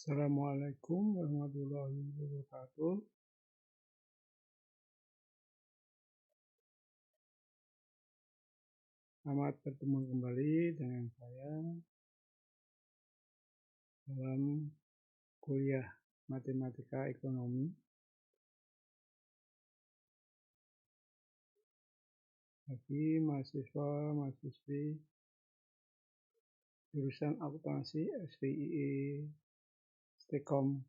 Assalamualaikum warahmatullahi wabarakatuh. Selamat bertemu kembali dengan saya dalam kuliah Matematika Ekonomi. Bagi mahasiswa-mahasiswi jurusan akuntansi SVIE Stekom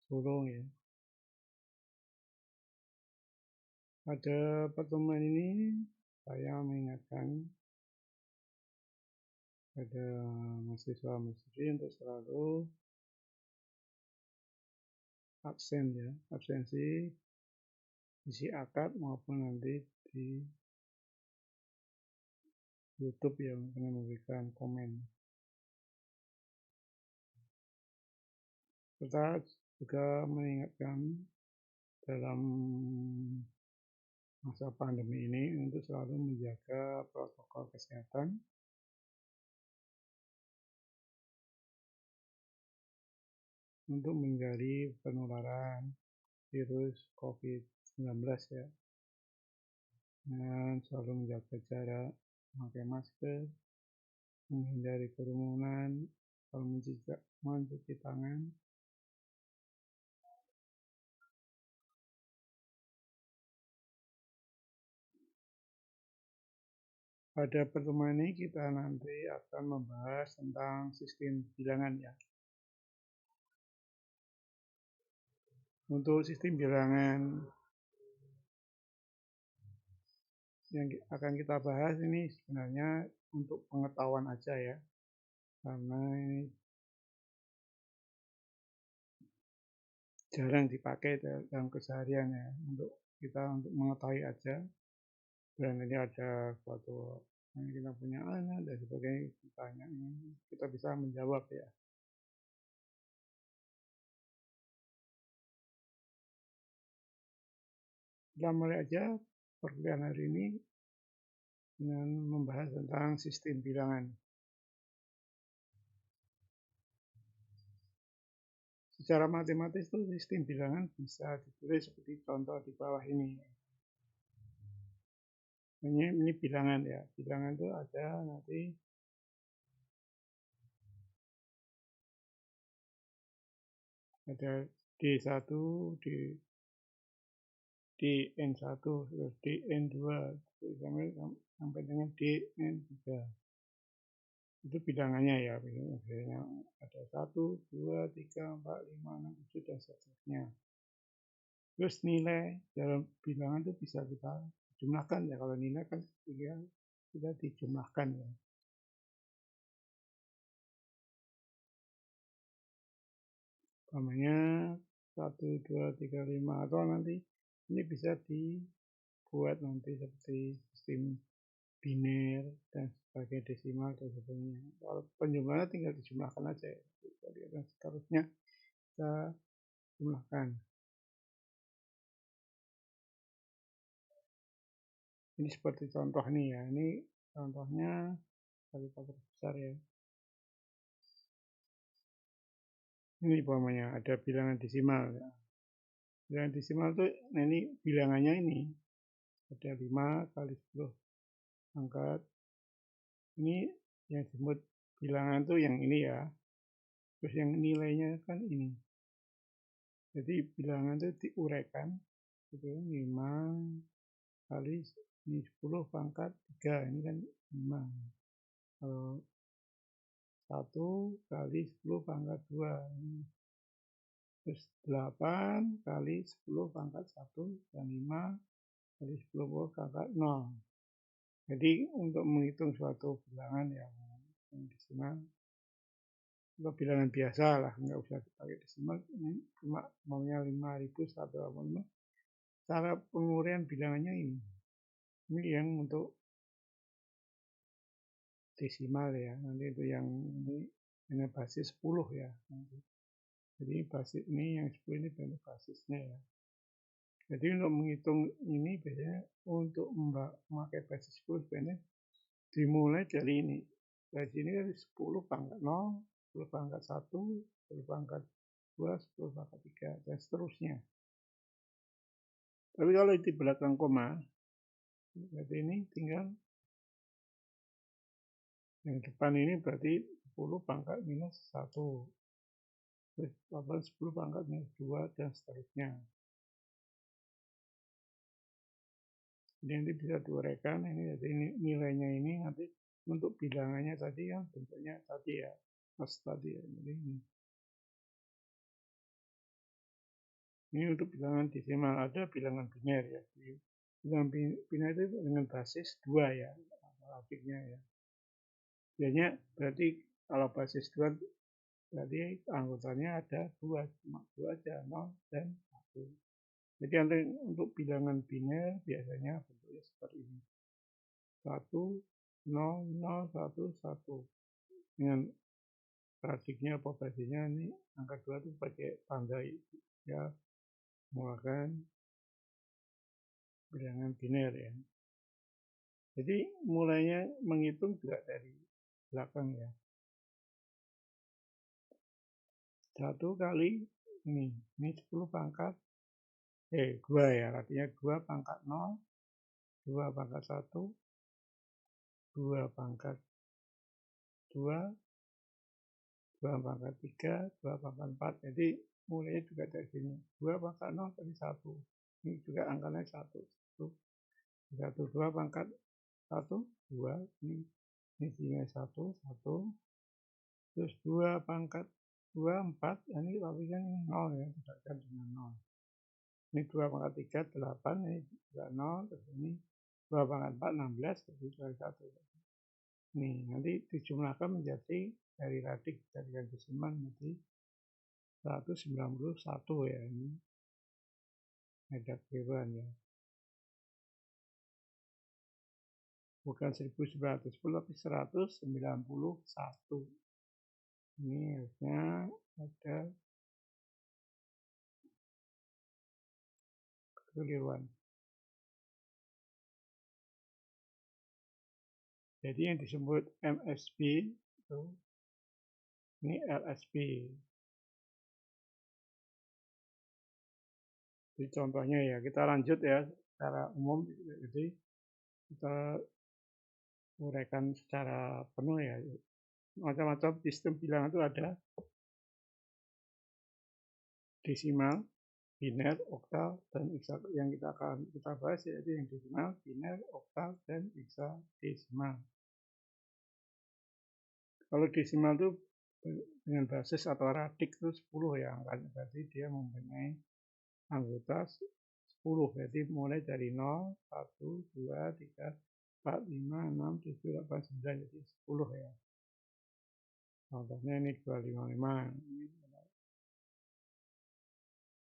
Solo ya. Pada pertemuan ini saya mengingatkan pada mahasiswa-mahasiswi untuk selalu absen ya, absensi isi akad maupun nanti di YouTube yang akan memberikan komen. Kita juga mengingatkan dalam masa pandemi ini untuk selalu menjaga protokol kesehatan untuk menghindari penularan virus COVID-19 ya. Dan selalu menjaga jarak, memakai masker, menghindari kerumunan, selalu mencuci tangan. Pada pertemuan ini kita nanti akan membahas tentang sistem bilangan ya. Untuk sistem bilangan yang akan kita bahas ini sebenarnya untuk pengetahuan aja ya, karena ini jarang dipakai dalam keseharian ya, untuk mengetahui aja. Dan ini ada suatu kita punya anak dan sebagainya, ditanya kita bisa menjawab ya. Kita mulai aja perkuliahan hari ini dengan membahas tentang sistem bilangan. Secara matematis itu sistem bilangan bisa ditulis seperti contoh di bawah ini. Ini bilangan ya. Bilangan itu ada nanti ada D1, DN1, terus DN2 sampai dengan DN3. Itu bilangannya ya. Biasanya ada 1, 2, 3, 4, 5, 6, 7 dan seterusnya. Terus nilai dalam bilangan itu bisa kita jumlahkan ya. Kalau nilai kan kita dijumlahkan ya. Namanya 1, 2, 3, 5 atau nanti ini bisa dibuat nanti seperti sistem biner dan sebagai desimal dan sebagainya. Kalau penjumlahannya tinggal dijumlahkan aja ya. Dan seterusnya kita jumlahkan. Ini seperti contoh nih ya. Ini contohnya kalkulator besar ya. Ini umpamanya ada bilangan desimal ya. Bilangan desimal itu nah ini bilangannya ini ada 5 kali 10 pangkat. Ini yang disebut bilangan itu yang ini ya. Terus yang nilainya kan ini. Jadi bilangan itu diuraikan itu 5 kali ini 10 pangkat 3, ini kan 5. 1 kali 10 pangkat 2, terus 8 kali 10 pangkat 1 dan 5 kali 10 pangkat 0. Jadi untuk menghitung suatu bilangan yang desimal, atau bilangan biasa lah, nggak usah pakai desimal, ini cuma maunya 5.185. Cara penguraian bilangannya ini yang untuk desimal ya, nanti itu yang ini basis 10 ya. Jadi basis ini yang 10 ini bentuk basisnya ya. Jadi untuk menghitung ini biasanya untuk memakai basis 10 sebenarnya dimulai dari ini. Dari sini kan 10 pangkat 0 10 pangkat 1, 10 pangkat 2, 10 pangkat 3, dan seterusnya. Tapi kalau di belakang koma, berarti ini tinggal yang depan ini berarti 10 pangkat minus 1. Terus 10 pangkat minus 2, dan seterusnya. Jadi nanti bisa diuraikan, ini jadi nilainya ini nanti untuk bilangannya tadi kan bentuknya tadi ya, mas tadi ya. Jadi ini untuk bilangan desimal, ada bilangan biner ya. Bilangan biner itu dengan basis 2 ya, grafiknya ya. Biasanya berarti kalau basis 2 berarti anggotanya ada 2, cuma 2 aja, 0 dan 1. Jadi nanti untuk bilangan biner biasanya bentuknya seperti ini. 1, 0, 0, 1, 1. Dengan grafiknya apa basisnya ini angka 2 itu pakai tanda ya, menggunakan bilangan biner ya. Jadi mulainya menghitung juga dari belakang ya. 1 kali ini 10 pangkat 2 ya, artinya 2 pangkat 0, 2 pangkat 1, 2 pangkat 2, 2 pangkat 3, 2 pangkat 4. Jadi mulainya juga dari sini. 2 pangkat 0 kali 1. Ini juga angkanya 1. 1, 2 pangkat 1, 2. Ini tinggal 1, 1. Terus 2 pangkat 2, 4. Ini tapi kan 0 ya, diberikan dengan 0. Ini 2 pangkat 3, 8, ini juga 0, terus ini 2 pangkat 4, 16, terus dari 1. Nih, nanti dijumlahkan menjadi dari radik, dari desimal menjadi 191 ya, ini ada keliruan ya. Bukan 1910, tapi 191. Ini harusnya ada keliruan. Jadi yang disebut MSB itu ini LSB. Jadi contohnya ya, kita lanjut ya secara umum. Jadi kita uraikan secara penuh ya. Macam-macam sistem bilangan itu ada desimal, biner, oktal, dan hexadesimal. Yang kita bahas yaitu yang desimal, biner, oktal, dan hexadesimal. Kalau desimal itu dengan basis atau radik itu 10 ya angkanya, berarti dia mempunyai anggota 10. Jadi mulai dari 0, 1, 2, 3, 4, 5, 6, 7, 8, 9, jadi 10 ya. Contohnya ini 255.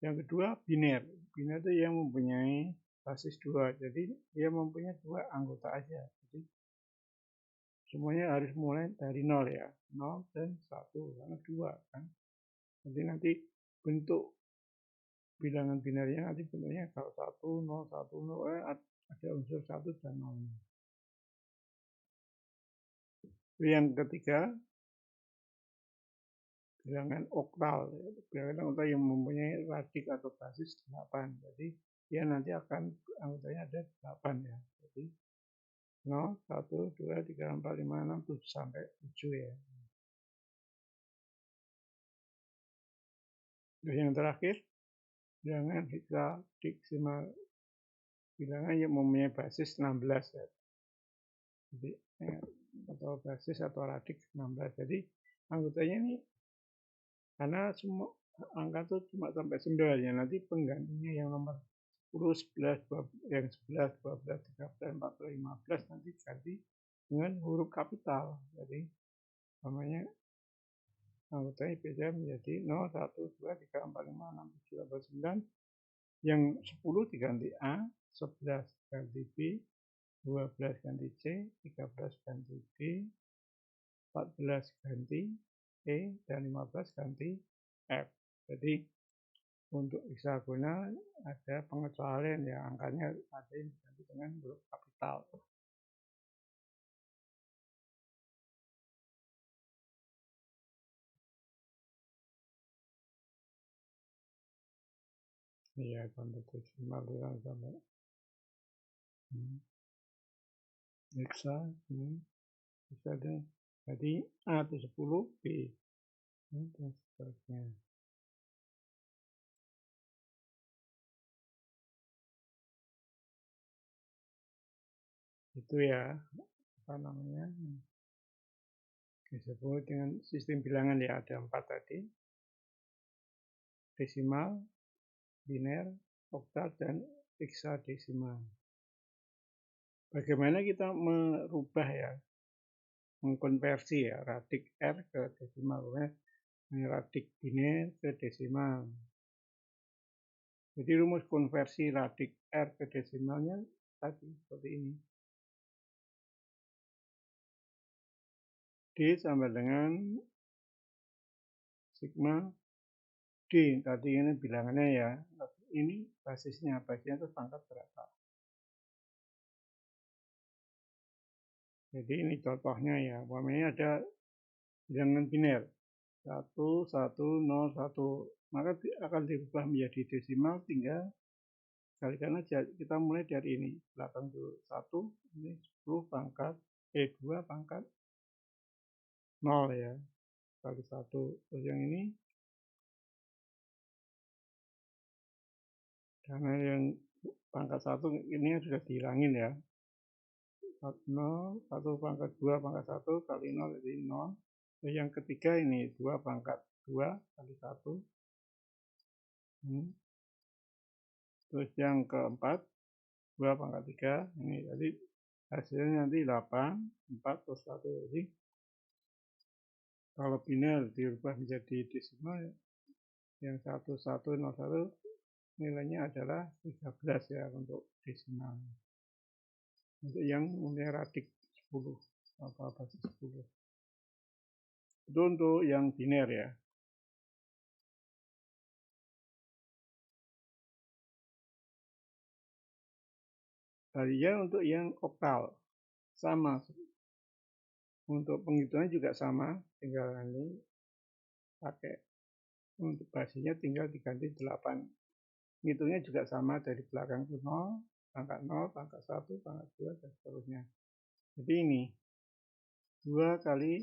Yang kedua biner. Biner itu yang mempunyai basis 2. Jadi dia mempunyai 2 anggota aja. Jadi semuanya harus mulai dari 0 ya. 0 dan 1 karena 2 kan. Jadi nanti bentuk bilangan binernya nanti bentuknya kalau 1, 0, 1, 0 ada unsur 1 dan 0. Yang ketiga bilangan oktal. Bilangan oktal yang mempunyai radik atau basis 8. Jadi dia nanti akan anggotanya ada 8 ya. Jadi 0, 1, 2, 3, 4, 5, 6, 7 sampai 7 ya. Dan yang terakhir bilangan hexadesimal, bilangan yang mempunyai basis 16 ya. Jadi atau basis atau radik 16. Jadi anggotanya ini karena semua angka itu cuma sampai 9 ya, nanti penggantinya yang nomor 10, 11, 12, yang 11, 12, 13, 14, 15 nanti ganti dengan huruf kapital. Jadi namanya anggotanya beda menjadi 0, 1, 2, 3, 4, 5, 6, 7, 8, 9. Yang 10 diganti A, 11 ganti B, 12 ganti C, 13 ganti D, 14 ganti E, dan 15 ganti F. Jadi untuk hexagonal ada pengecualian ya, angkanya ada yang diganti dengan huruf kapital. Iya, sampai desimal sampai hexa ini bisa deh. Jadi A itu 10, B dan seterusnya. Itu ya, apa namanya, disebut dengan sistem bilangan ya, ada 4 tadi, desimal, biner, oktal, dan heksadesimal. Bagaimana kita merubah ya, mengkonversi ya, radik R ke desimal, radik biner ke desimal. Jadi rumus konversi radik R ke desimalnya tadi seperti ini. D sama dengan sigma D. Tadi ini bilangannya ya. Ini basisnya itu pangkat berapa. Jadi ini contohnya ya. Umpamanya ada bilangan biner. 1, 1, 0, 1. Maka akan dirubah menjadi desimal, tinggal kalikan aja. Kita mulai dari ini. Belakang dulu. 1, ini 10 pangkat. 2 pangkat 0 ya. Kali 1. Terus yang ini. Karena yang pangkat 1 ini sudah dihilangin ya. 0, 1 pangkat 2 pangkat 1 kali 0 jadi 0. Terus yang ketiga ini 2 pangkat 2 kali 1. Terus yang keempat 2 pangkat 3. Ini jadi hasilnya nanti 8, 4 plus 1. Jadi kalau biner dirubah menjadi desimal yang 1101 nilainya adalah 13 ya untuk desimal. Untuk yang nilai radik 10 apa basis 10. Itu untuk yang biner ya. Tadinya untuk yang oktal sama. Untuk penghitungan juga sama, tinggal ini pakai untuk basisnya tinggal diganti 8. Ngitungnya juga sama dari belakang ke 0, pangkat 0, pangkat 1, pangkat 2, dan seterusnya. Jadi ini 2 kali,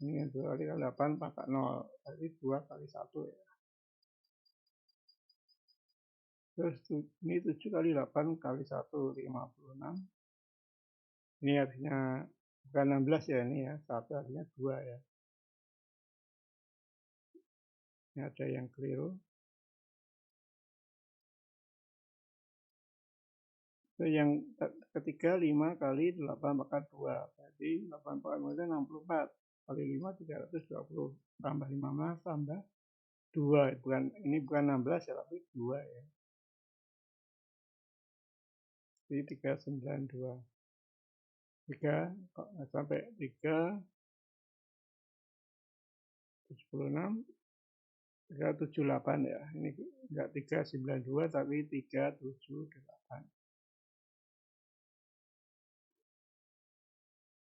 ini 2 kali 8 pangkat 0, jadi 2 kali 1 ya. Terus ini 7 kali 8 kali 1, 56. Ini artinya bukan 16 ya ini ya, 1 artinya 2 ya. Ini ada yang keliru. Yang ketiga 5 kali 8 pangkat 2. Jadi 8 pangkat 2 itu 64. Kali 5 320. Tambah 15 tambah 2. Ini bukan 16 ya, tapi 2 ya. Jadi 392. 3 sampai 3 76 378 ya. Ini enggak 392 tapi 378.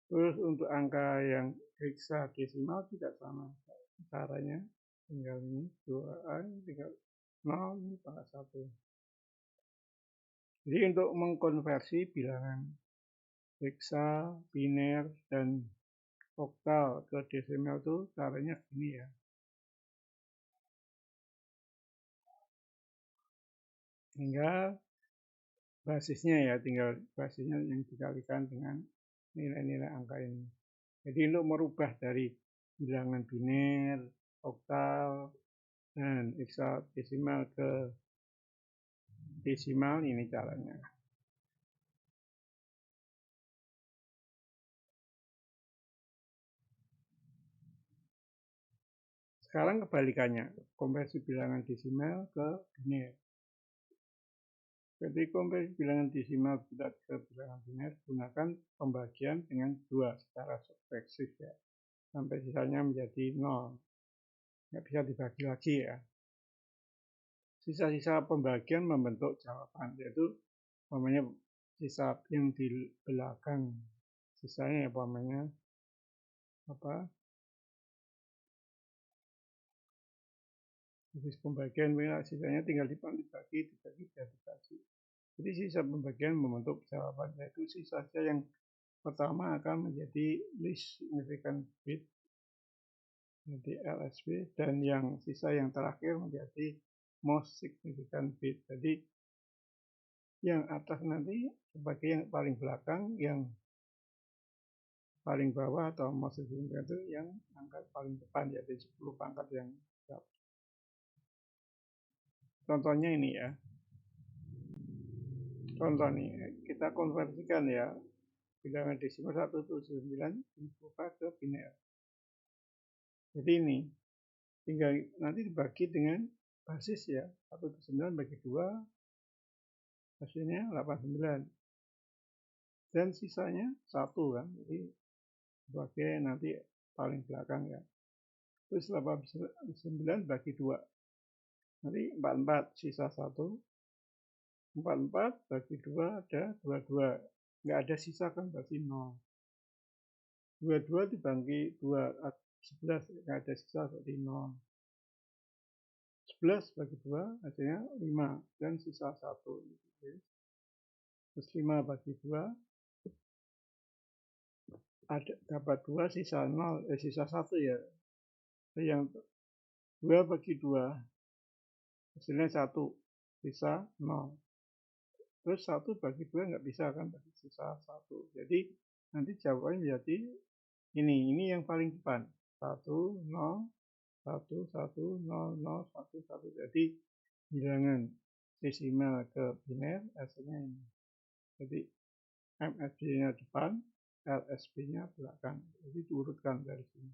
Terus untuk angka yang heksadesimal tidak sama caranya. Tinggal ini 2A, tinggal 0, ini pangkat 1. Jadi untuk mengkonversi bilangan hexa, biner, dan oktal ke desimal itu caranya gini ya. Tinggal basisnya ya, tinggal basisnya yang dikalikan dengan nilai-nilai angka ini. Jadi untuk merubah dari bilangan biner, oktal, dan heksadesimal ke desimal ini caranya. Sekarang kebalikannya, konversi bilangan desimal ke biner. Jadi konversi bilangan desimal bulat ke bilangan biner gunakan pembagian dengan 2 secara suksesif ya. Sampai sisanya menjadi 0. Nggak bisa dibagi lagi ya. Sisa-sisa pembagian membentuk jawaban, yaitu umpamanya sisa yang di belakang. Sisanya ya umpamanya apa? Habis pembagian sisanya tinggal dibagi. Jadi sisa pembagian membentuk jawaban, yaitu sisa yang pertama akan menjadi least significant bit, jadi LSB, dan yang sisa yang terakhir menjadi most significant bit. Jadi yang atas nanti sebagai yang paling belakang, yang paling bawah atau most significant itu yang angka paling depan, yaitu 10 pangkat yang dapat. Contohnya ini ya. Contoh nih, kita konversikan ya bilangan desimal 179 dibuka ke biner. Jadi ini tinggal nanti dibagi dengan basis ya, 179 bagi 2 hasilnya 89 dan sisanya 1 kan, jadi sebagai nanti paling belakang ya. Terus 89 bagi 2 nanti 44 sisa 1, 44 bagi 2 ada 22, nggak ada sisa kan, berarti 0. 22 dibagi 2 11, nggak ada sisa, berarti 0. 11 bagi 2 hasilnya 5 dan sisa 1. Terus 5 bagi 2 ada dapat 2 sisa 0, sisa 1 ya. Yang 2 bagi 2 hasilnya 1, sisa 0. Terus 1 bagi 2 nggak bisa kan, berarti sisa 1. Jadi nanti jawabannya menjadi ini yang paling depan. 1, 0, 1, 1, 0, 0, 1, 1. Jadi bilangan desimal ke biner hasilnya ini. Jadi MSB-nya depan, LSB-nya belakang. Jadi diurutkan dari sini.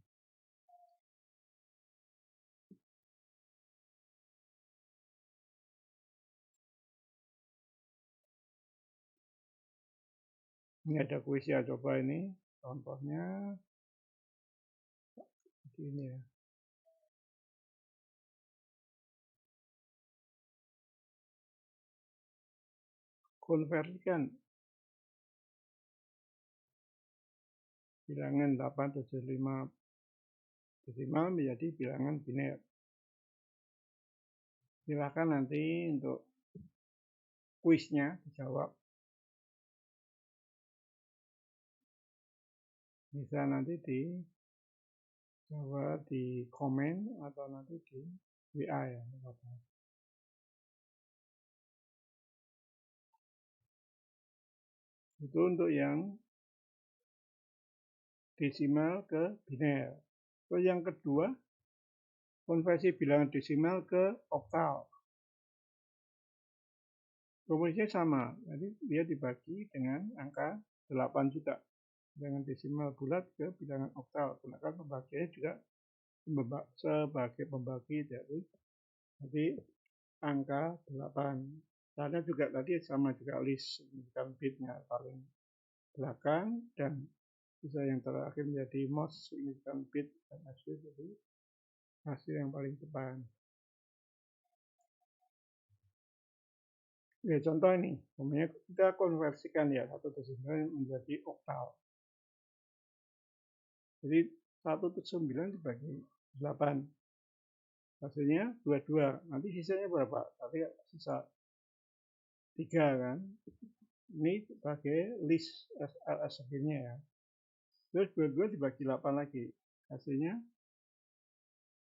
Ini ada kuis ya, coba ini contohnya ini ya. Konversikan bilangan 875 desimal menjadi bilangan biner. Silakan nanti untuk kuisnya dijawab. Bisa nanti dijawab di komen atau nanti di WA ya. Itu untuk yang desimal ke biner. Terus yang kedua, konversi bilangan desimal ke oktal. Rumusnya sama, jadi dia dibagi dengan angka 8 juga. Dengan desimal bulat ke bilangan oktal. Gunakan pembagiannya juga sebagai pembagi dari angka 8. Caranya juga tadi sama juga list significant bitnya paling belakang dan sisa yang terakhir menjadi most significant bit dan hasil jadi hasil yang paling depan. Ya contoh ini, kita konversikan ya 1/9 menjadi oktal. Jadi 1/9 dibagi 8. Hasilnya 22. Nanti sisanya berapa? Tadi sisa 3 kan. Ini sebagai list LSB-nya ya. Terus 22 dibagi 8 lagi. Hasilnya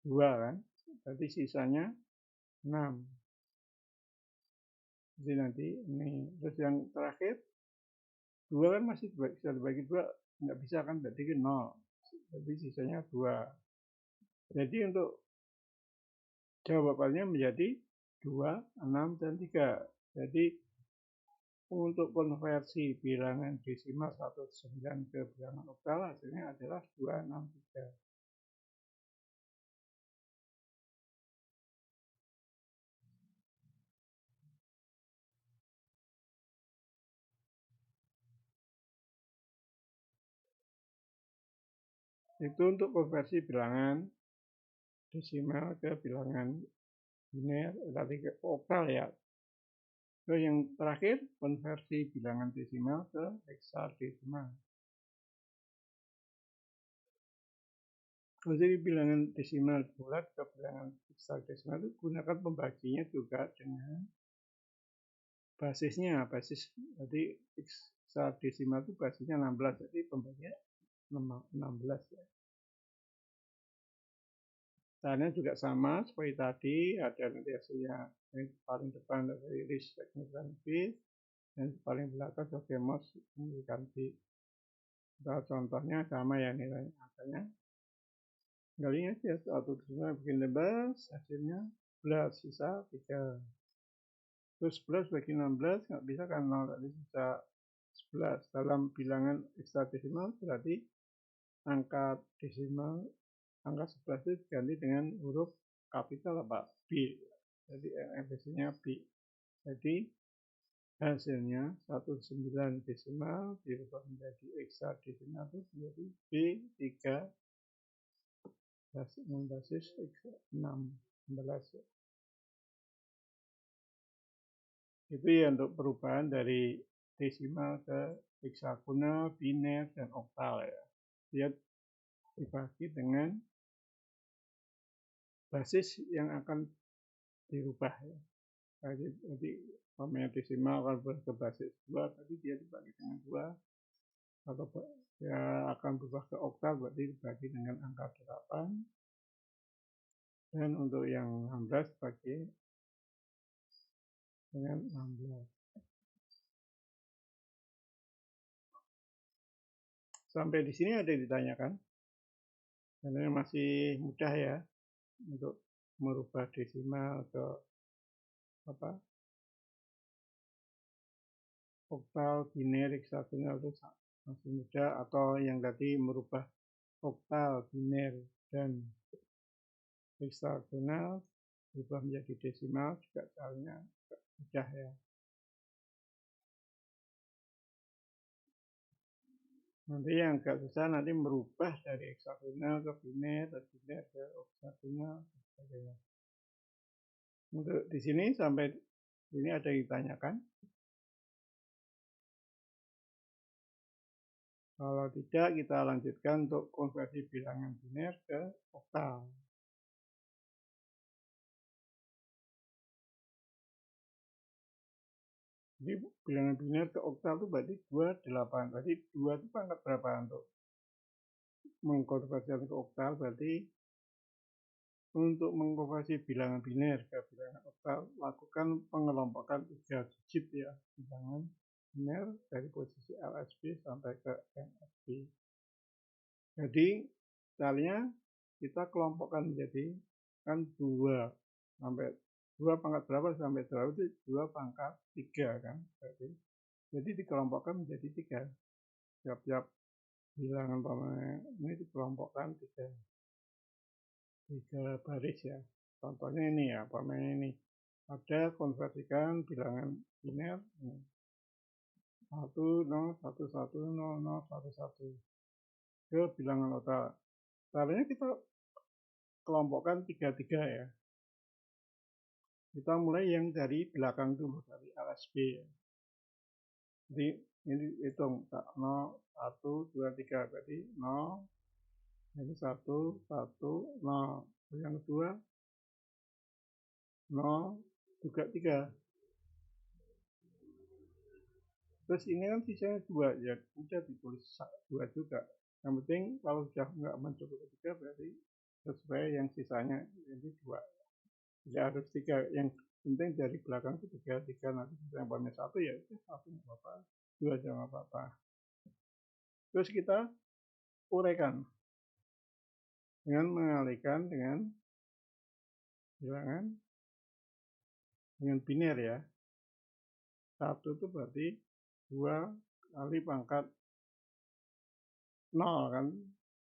2 kan. Berarti sisanya 6. Jadi nanti ini. Terus yang terakhir 2 kan masih bisa dibagi 2. Nggak bisa kan, berarti 0. Jadi sisanya 2. Jadi untuk jawabannya menjadi 2, 6, dan 3. Jadi untuk konversi bilangan desimal 1/9 ke bilangan oktal hasilnya adalah 263. Itu untuk konversi bilangan desimal ke bilangan biner, tadi ke oktal ya. Terus yang terakhir konversi bilangan desimal ke heksadesimal. Jadi bilangan desimal bulat ke bilangan hexadesimal itu gunakan pembaginya juga dengan basisnya. Basis jadi hexadesimal itu basisnya 16, jadi pembaginya 16 ya. Caranya juga sama seperti tadi, ada nanti hasilnya yang paling depan dari list signifikan B, dan paling belakang sebagai most signifikan B. Contohnya sama ya nilainya, angkanya kali aja 1 bikin lebas, hasilnya 11, sisa 3. Terus 11 bagi 16 nggak bisa kan 0, tadi sisa 11. Dalam bilangan hexadesimal berarti angka desimal, angka 11 itu diganti dengan huruf kapital apa? B. Jadi efisiennya B. Jadi hasilnya 19 desimal dirubah menjadi hexadesimal itu menjadi B3 basis 16 ya. Itu ya untuk perubahan dari desimal ke heksagonal, biner, dan oktal ya. Dia dibagi dengan basis yang akan dirubah ya. Jadi namanya desimal kalau berubah ke basis 2, tadi dia dibagi dengan 2. Kalau ya akan berubah ke oktal berarti dibagi dengan angka 8. Dan untuk yang 16 dibagi dengan 16. Sampai di sini ada yang ditanyakan? Karena masih mudah ya untuk merubah desimal ke apa? Oktal, biner, heksagonal itu masih mudah, atau yang tadi merubah oktal, biner, dan heksagonal berubah menjadi desimal juga caranya mudah ya. Nanti yang agak susah nanti merubah dari heksagonal ke biner, dari biner ke oktagonal, dan sebagainya. Untuk di sini sampai ini ada yang ditanyakan? Kalau tidak, kita lanjutkan untuk konversi bilangan biner ke oktal. Jadi bilangan biner ke oktal itu berarti 28. Berarti 2 itu pangkat berapa untuk mengkonversikan ke oktal? Berarti untuk mengkonversi bilangan biner ke bilangan oktal, lakukan pengelompokan 3 digit ya. Bilangan biner dari posisi LSB sampai ke MSB. Jadi caranya kita kelompokkan menjadi kan 2 sampai 2 pangkat berapa sampai berapa itu 2 pangkat 3 kan. Jadi dikelompokkan menjadi 3. Tiap-tiap bilangan ini dikelompokkan 3 baris ya. Contohnya ini ya, ini ada konversikan bilangan biner 1 0 1 1 0 0 1 1 ke bilangan oktal. Caranya kita kelompokkan 3 ya. Kita mulai yang dari belakang dulu, dari LSB ya. Jadi ini hitung 0 1 2 3, berarti 0 ini 1 1 0. Yang kedua 0 juga 3. Terus ini kan sisanya 2 ya, udah ditulis 2 juga. Yang penting kalau sudah nggak mencukupi 3 berarti sesuai yang sisanya, jadi 2. Tidak harus 3. Yang penting dari belakang itu 3 nanti yang paling 1 ya itu 1 nggak apa-apa, 2 jangan apa-apa. Terus kita uraikan dengan mengalihkan dengan bilangan dengan biner ya. 1 itu berarti 2 kali pangkat 0 kan,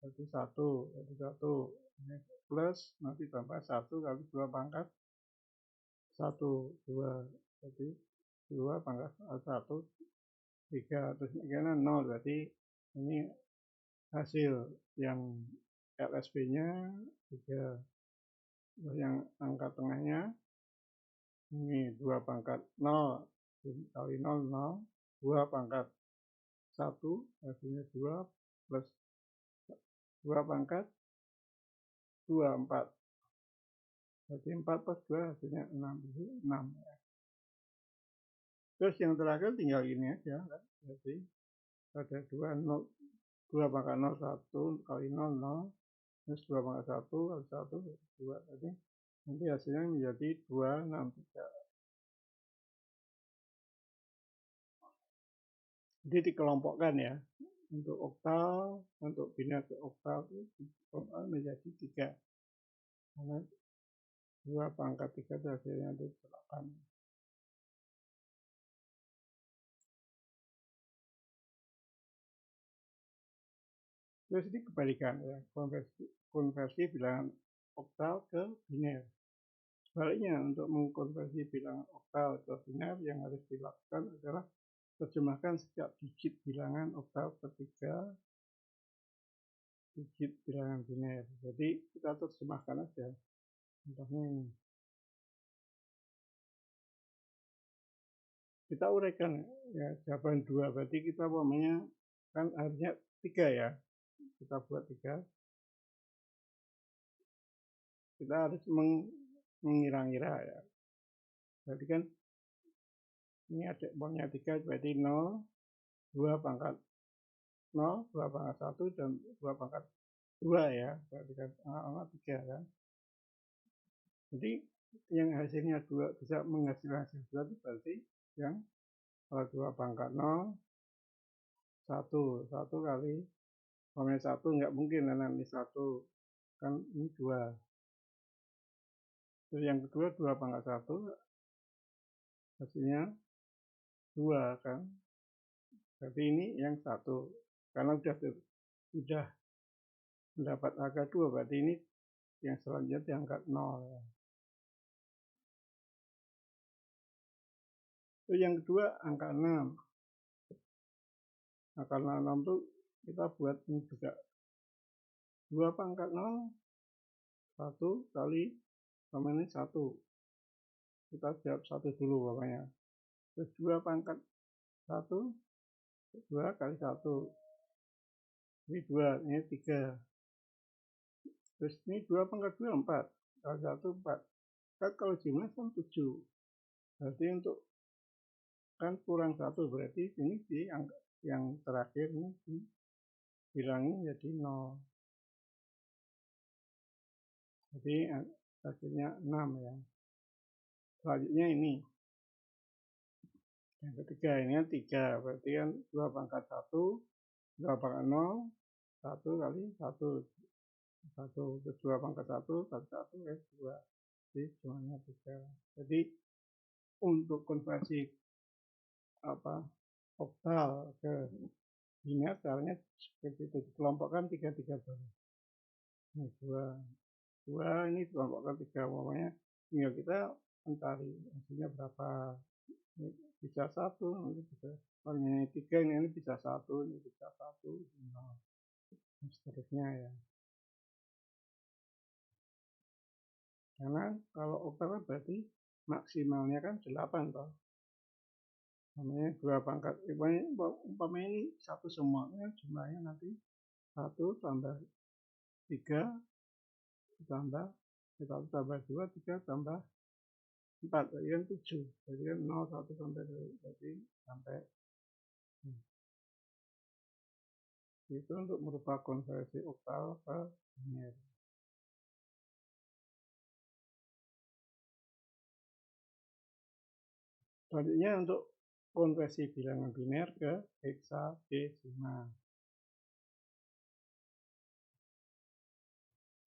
berarti 1, berarti 1 plus nanti tambah 1 kali 2 pangkat 1, 2, berarti 2 pangkat 1, 3, terus ini kan 0, berarti ini hasil yang LSB-nya 3. Terus yang angka tengahnya ini 2 pangkat 0 kali 0, 0, 2 pangkat 1, hasilnya 2 plus 2 pangkat 2, 4. Berarti 4 plus 2 hasilnya 6. Jadi 6 ya. Terus yang terakhir tinggal ini aja kan. Berarti ada 2 pangkat 0, 1 kali 0, 0. Terus 2 pangkat 1 kali 1, 2. Jadi nanti hasilnya menjadi 2, 6, 3. Jadi dikelompokkan ya. Untuk oktal, untuk biner ke oktal itu menjadi 3. Karena 2 pangkat 3 itu hasilnya itu 8. Terus ini kebalikan ya, konversi bilangan oktal ke biner. Sebaliknya untuk mengkonversi bilangan oktal ke biner yang harus dilakukan adalah terjemahkan setiap digit bilangan oktal ketiga digit bilangan biner. Jadi kita terjemahkan aja. Contohnya ini. Kita uraikan ya, jawaban 2. Berarti kita umpamanya kan harusnya 3 ya. Kita buat 3. Kita harus mengira-ngira ya. Berarti kan ini ada umpamanya 3 berarti 0, 2 pangkat 0, 2 pangkat 1 dan 2 pangkat 2 ya. Berarti kan angka 3 kan. Jadi yang hasilnya 2 bisa menghasilkan hasil 2 itu berarti yang kalau 2 pangkat 0 1 kali umpamanya 1 nggak mungkin karena ini 1 kan ini 2. Terus yang kedua 2 pangkat 1 hasilnya 2 kan. Berarti ini yang 1. Karena sudah mendapat angka 2 berarti ini yang selanjutnya diangkat 0 ya. Terus yang kedua angka 6. Nah, karena 6 itu kita buat ini juga 2 pangkat 0 1 kali sama ini 1. Kita jawab 1 dulu pokoknya. Terus 2 pangkat 1 2 kali 1. Ini 2, ini 3. Terus ini 2 pangkat 2 4 kali 1 4. Kan kalau jumlah kan 7. Berarti untuk kan kurang 1 berarti ini di angka yang terakhir ini dibilangin jadi 0. Jadi hasilnya 6 ya. Selanjutnya ini. Yang ketiga ini kan 3. Berarti kan 2 pangkat 1, 2 pangkat 0, 1 kali 1. 1, terus 2 pangkat 1 kali 1 kan 2. Jadi jumlahnya 3. Jadi untuk konversi oktal ke biner caranya seperti itu. Dikelompokkan 3 dulu. Ini 2 ini kelompokkan 3 umpamanya tinggal kita mencari hasilnya berapa. Ini bisa 1, ini bisa ini 3, ini bisa 1, ini bisa 1, dan seterusnya ya. Karena kalau oktal kan berarti maksimalnya kan 8 toh. Namanya 2 pangkat umpamanya ini 1 semuanya jumlahnya nanti 1 tambah 3 tambah 1 tambah 2 3 tambah 4 jadi kan 7. Jadi kan 0 1 sampai jadi sampai itu untuk merubah konversi oktal ke biner. Selanjutnya untuk konversi bilangan biner ke hexadesimal.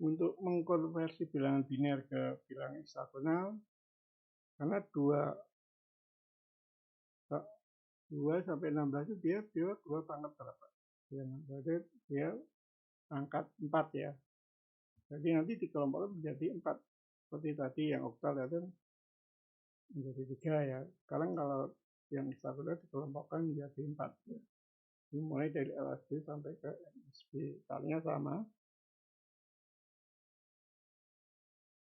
Untuk mengkonversi bilangan biner ke bilangan heksagonal, karena 2 sampai 16 itu dia 2 pangkat berapa? Berarti dia angkat 4 ya. Jadi nanti dikelompokkan menjadi 4. Seperti tadi yang oktal itu menjadi 3 ya. Sekarang kalau yang heksagonal dikelompokkan menjadi 4. Mulai dari LSB sampai ke MSB. Caranya sama.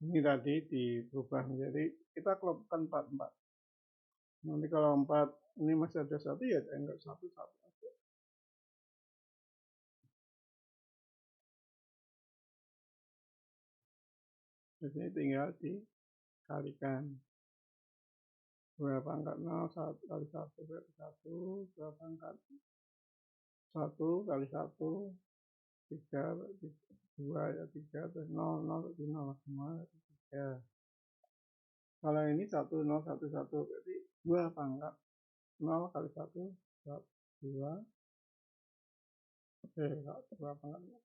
Ini tadi dirubah menjadi kita kelompokkan 4. Nanti kalau 4 ini masih ada 1 ya anggap 1 aja. Di sini tinggal dikalikan. 2 pangkat 0 kali 1 berarti 1, 2 pangkat 1 kali 1, 3 berarti 2 ya 3, terus 0, 0 berarti 0 semua berarti 3. Kalau ini 1, 0, 1, 1 berarti 2 pangkat 0 kali 1, 2, 2 pangkat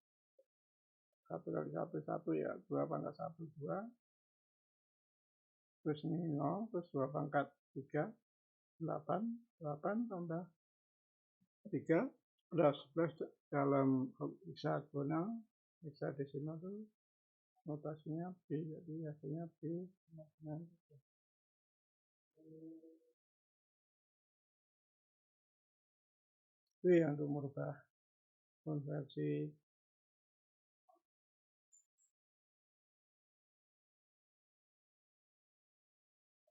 1 kali 1, 1 ya, 2 pangkat 1, 2, terus ini 0, terus 2 pangkat 3, 8, 8 tambah 3, 11 dalam hexagonal, hexadesimal itu notasinya B, jadi hasilnya B. Itu yang untuk merubah konversi.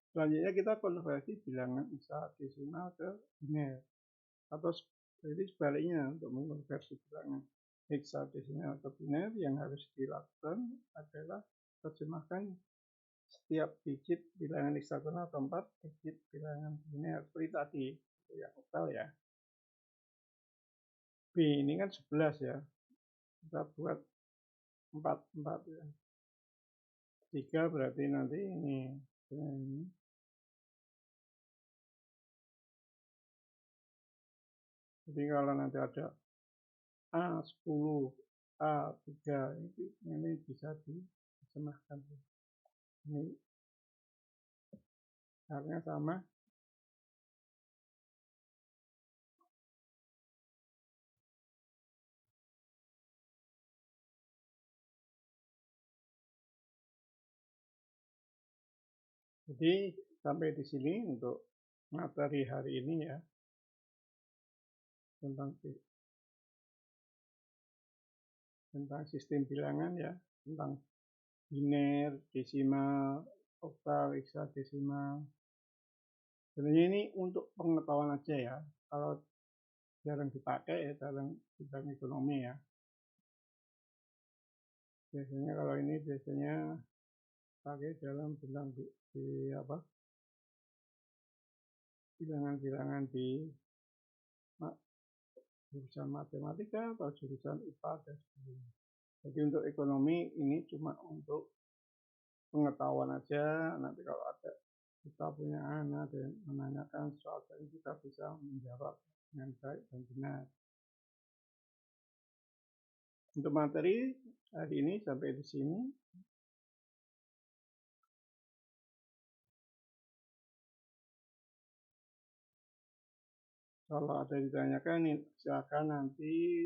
Selanjutnya kita konversi bilangan hexadesimal ke biner, atau jadi sebaliknya. Untuk mengkonversi bilangan hexadesimal ke biner, yang harus dilakukan adalah terjemahkan setiap digit bilangan heksagonal atau 4 digit bilangan biner seperti tadi, itu yang oktal ya. B ini kan 11 ya, kita buat 4 ya. 3 berarti nanti ini. Jadi kalau nanti ada A10, A3 ini bisa diterjemahkan. Ini harusnya sama. Jadi sampai di sini untuk materi hari ini ya, tentang sistem bilangan ya, tentang biner, desimal, oktal, hexadesimal. Sebenarnya ini untuk pengetahuan aja ya, kalau jarang dipakai ya dalam bidang ekonomi ya. Biasanya kalau ini biasanya pakai dalam bilangan bilangan di jurusan matematika atau jurusan IPA dan sebagainya. Jadi untuk ekonomi ini cuma untuk pengetahuan aja. Nanti kalau ada kita punya anak dan menanyakan soal ini, kita bisa menjawab dengan baik dan benar. Untuk materi hari ini sampai di sini. Kalau ada ditanyakan, silakan nanti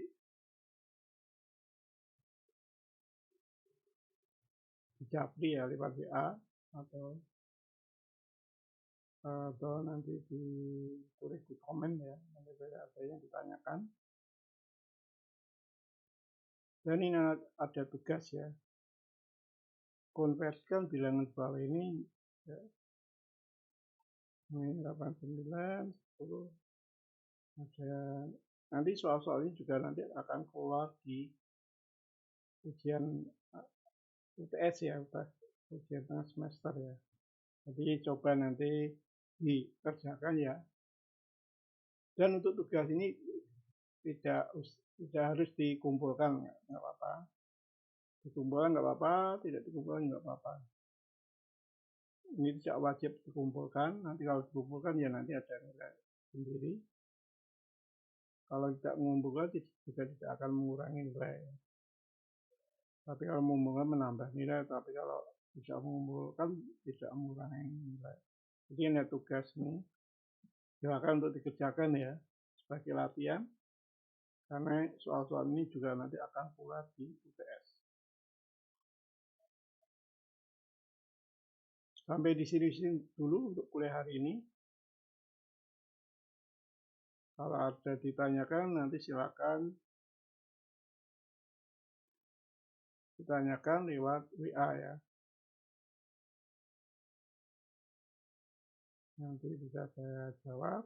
di Japri ya, lewat WA atau nanti ditulis di komen ya, nanti ada yang ditanyakan. Dan ini ada tugas ya, konversikan bilangan bawah ini ya, 89, 10. Ada nanti soal-soal ini juga nanti akan keluar di ujian UTS ya, ujian tengah semester ya. Jadi coba nanti dikerjakan ya. Dan untuk tugas ini tidak harus dikumpulkan, nggak apa-apa. Dikumpulkan nggak apa-apa, tidak dikumpulkan nggak apa-apa. Ini tidak wajib dikumpulkan. Nanti kalau dikumpulkan ya nanti ada nilai sendiri. Kalau tidak mengumpulkan juga tidak akan mengurangi nilai. Tapi kalau mengumpulkan menambah nilai, tapi kalau bisa mengumpulkan tidak mengurangi nilai. Jadi ini tugas nih, silakan untuk dikerjakan ya sebagai latihan, karena soal-soal ini juga nanti akan keluar di UTS. Sampai di sini dulu untuk kuliah hari ini. Kalau ada ditanyakan nanti silakan ditanyakan lewat WA ya. Nanti bisa saya jawab.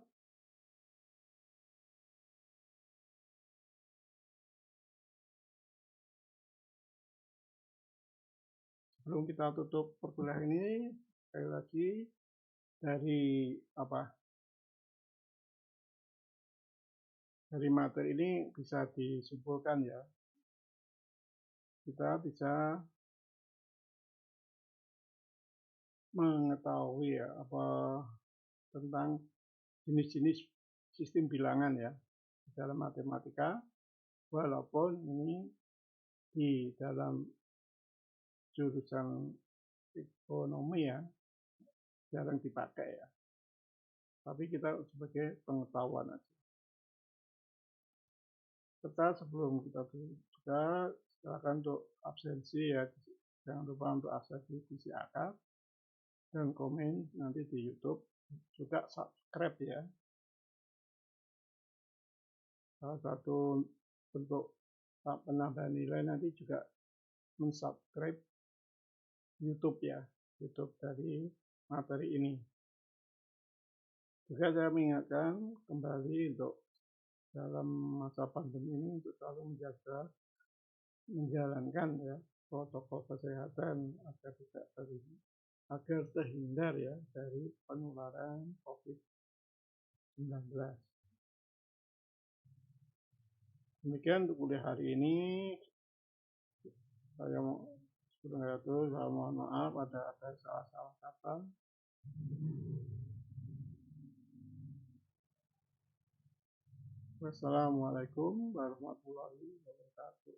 Sebelum kita tutup perkuliahan ini, sekali lagi dari dari materi ini bisa disimpulkan ya, kita bisa mengetahui ya tentang jenis-jenis sistem bilangan ya dalam matematika, walaupun ini di dalam jurusan ekonomi ya jarang dipakai ya, tapi kita sebagai pengetahuan aja. Serta sebelum kita tutup juga silakan untuk absensi ya, jangan lupa untuk absensi isi akar dan komen nanti di YouTube, juga subscribe ya. Salah satu bentuk penambahan nilai nanti juga mensubscribe YouTube ya, YouTube dari materi ini. Juga saya mengingatkan kembali untuk dalam masa pandemi ini untuk selalu menjalankan ya protokol kesehatan agar terhindar ya dari penularan COVID-19. Demikian untuk kuliah hari ini. Saya mohon maaf ada salah-salah kata. Wassalamualaikum warahmatullahi wabarakatuh.